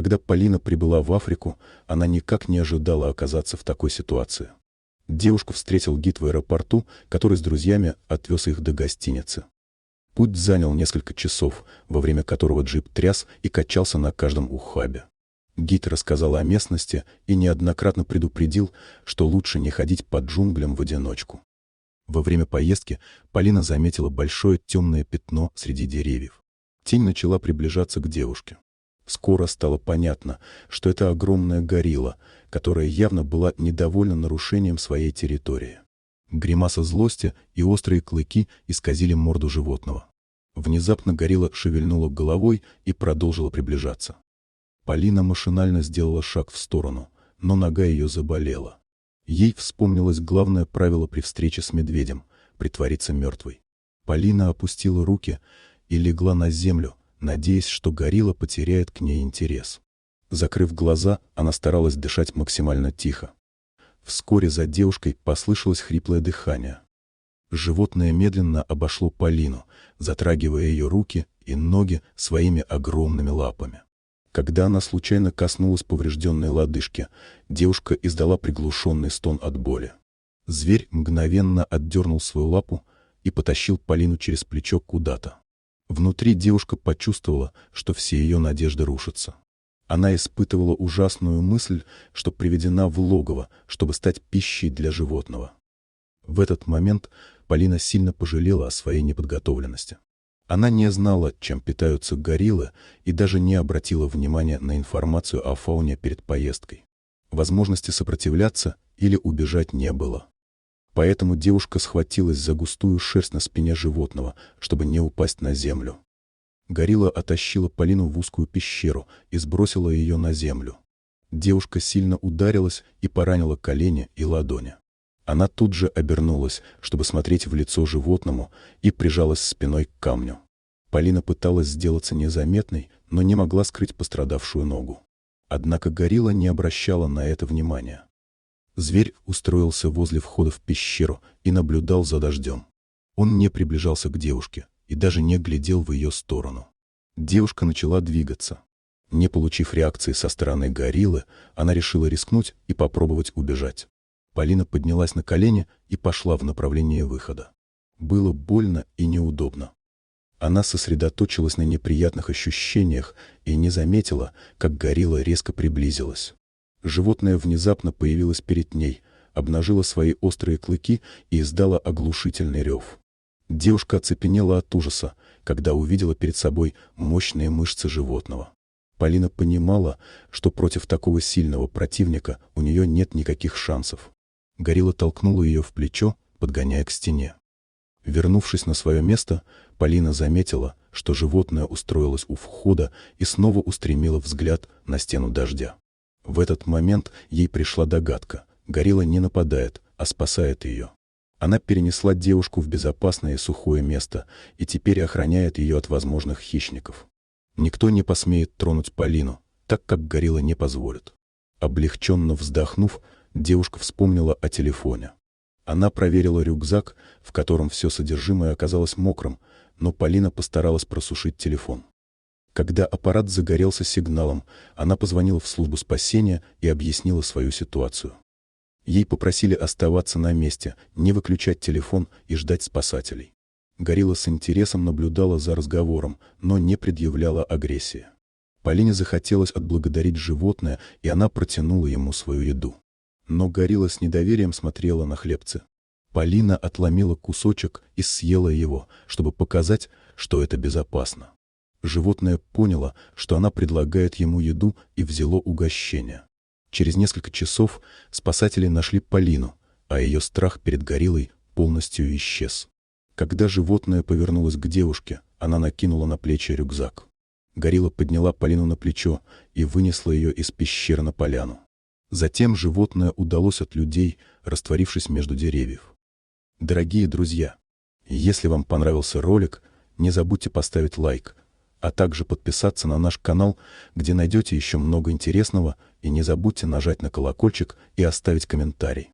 Когда Полина прибыла в Африку, она никак не ожидала оказаться в такой ситуации. Девушку встретил гид в аэропорту, который с друзьями отвез их до гостиницы. Путь занял несколько часов, во время которого джип тряс и качался на каждом ухабе. Гид рассказал о местности и неоднократно предупредил, что лучше не ходить по джунглям в одиночку. Во время поездки Полина заметила большое темное пятно среди деревьев. Тень начала приближаться к девушке. Скоро стало понятно, что это огромная горилла, которая явно была недовольна нарушением своей территории. Гримаса злости и острые клыки исказили морду животного. Внезапно горилла шевельнула головой и продолжила приближаться. Полина машинально сделала шаг в сторону, но нога ее заболела. Ей вспомнилось главное правило при встрече с медведем — притвориться мертвой. Полина опустила руки и легла на землю, надеясь, что горилла потеряет к ней интерес. Закрыв глаза, она старалась дышать максимально тихо. Вскоре за девушкой послышалось хриплое дыхание. Животное медленно обошло Полину, затрагивая ее руки и ноги своими огромными лапами. Когда она случайно коснулась поврежденной лодыжки, девушка издала приглушенный стон от боли. Зверь мгновенно отдернул свою лапу и потащил Полину через плечо куда-то. Внутри девушка почувствовала, что все ее надежды рушатся. Она испытывала ужасную мысль, что приведена в логово, чтобы стать пищей для животного. В этот момент Полина сильно пожалела о своей неподготовленности. Она не знала, чем питаются гориллы, и даже не обратила внимания на информацию о фауне перед поездкой. Возможности сопротивляться или убежать не было. Поэтому девушка схватилась за густую шерсть на спине животного, чтобы не упасть на землю. Горилла оттащила Полину в узкую пещеру и сбросила ее на землю. Девушка сильно ударилась и поранила колени и ладони. Она тут же обернулась, чтобы смотреть в лицо животному, и прижалась спиной к камню. Полина пыталась сделаться незаметной, но не могла скрыть пострадавшую ногу. Однако горилла не обращала на это внимания. Зверь устроился возле входа в пещеру и наблюдал за дождем. Он не приближался к девушке и даже не глядел в ее сторону. Девушка начала двигаться. Не получив реакции со стороны гориллы, она решила рискнуть и попробовать убежать. Полина поднялась на колени и пошла в направлении выхода. Было больно и неудобно. Она сосредоточилась на неприятных ощущениях и не заметила, как горилла резко приблизилась. Животное внезапно появилось перед ней, обнажило свои острые клыки и издало оглушительный рев. Девушка оцепенела от ужаса, когда увидела перед собой мощные мышцы животного. Полина понимала, что против такого сильного противника у нее нет никаких шансов. Горилла толкнула ее в плечо, подгоняя к стене. Вернувшись на свое место, Полина заметила, что животное устроилось у входа и снова устремило взгляд на стену дождя. В этот момент ей пришла догадка: горилла не нападает, а спасает ее. Она перенесла девушку в безопасное и сухое место и теперь охраняет ее от возможных хищников. Никто не посмеет тронуть Полину, так как горилла не позволит. Облегченно вздохнув, девушка вспомнила о телефоне. Она проверила рюкзак, в котором все содержимое оказалось мокрым, но Полина постаралась просушить телефон. Когда аппарат загорелся сигналом, она позвонила в службу спасения и объяснила свою ситуацию. Ей попросили оставаться на месте, не выключать телефон и ждать спасателей. Горилла с интересом наблюдала за разговором, но не предъявляла агрессии. Полине захотелось отблагодарить животное, и она протянула ему свою еду. Но горилла с недоверием смотрела на хлебцы. Полина отломила кусочек и съела его, чтобы показать, что это безопасно. Животное поняло, что она предлагает ему еду, и взяло угощение. Через несколько часов спасатели нашли Полину, а ее страх перед гориллой полностью исчез. Когда животное повернулось к девушке, она накинула на плечи рюкзак. Горилла подняла Полину на плечо и вынесла ее из пещеры на поляну. Затем животное удалось от людей, растворившись между деревьев. Дорогие друзья, если вам понравился ролик, не забудьте поставить лайк, а также подписаться на наш канал, где найдете еще много интересного, и не забудьте нажать на колокольчик и оставить комментарий.